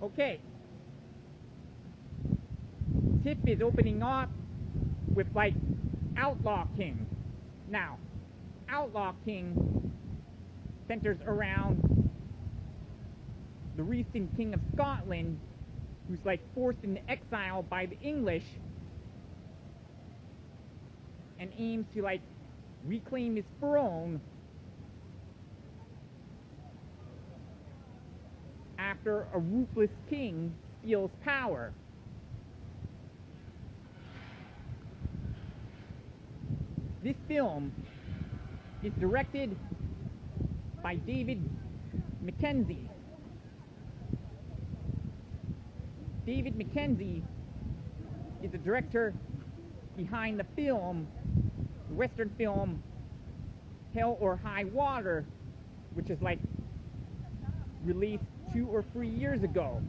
Okay. Tiff is opening up with, like, Outlaw King. Now, Outlaw King centers around the recent King of Scotland, who's, like, forced into exile by the English and aims to, like, reclaim his throne after a ruthless king steals power. This film is directed by David Mackenzie. David Mackenzie is the director behind the film, the Western film Hell or High Water, which is like released 2 or 3 years ago.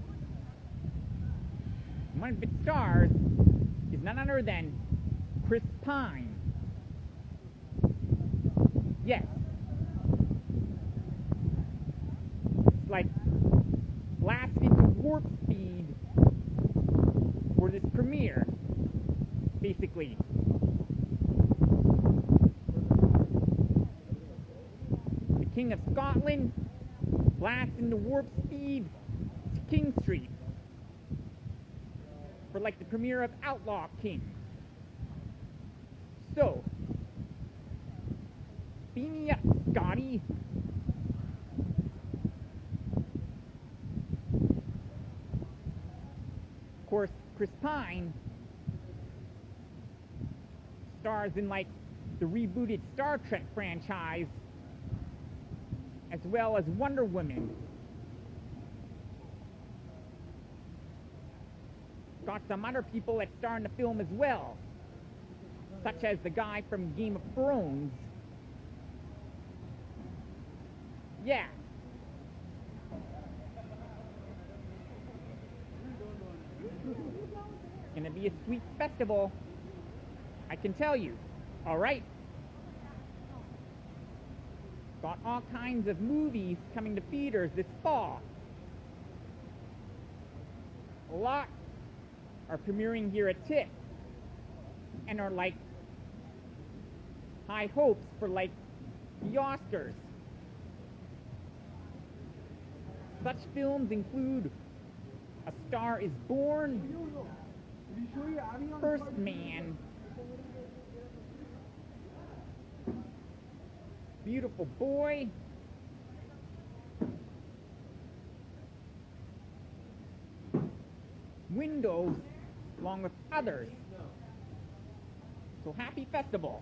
One of its stars is none other than Chris Pine. Yes. It's like blasted to warp speed for this premiere, basically. The King of Scotland blasts into warp speed to King Street for like the premiere of Outlaw King. So, beam me up, Scotty. Of course, Chris Pine stars in like the rebooted Star Trek franchise, as well as Wonder Woman. Got some other people that star in the film as well, such as the guy from Game of Thrones. Yeah. Gonna be a sweet festival, I can tell you. Alright. Got all kinds of movies coming to theaters this fall. A lot are premiering here at Tiff and are like high hopes for like the Oscars. Such films include A Star is Born, First Man, Beautiful Boy, Windows, along with others. So happy festival.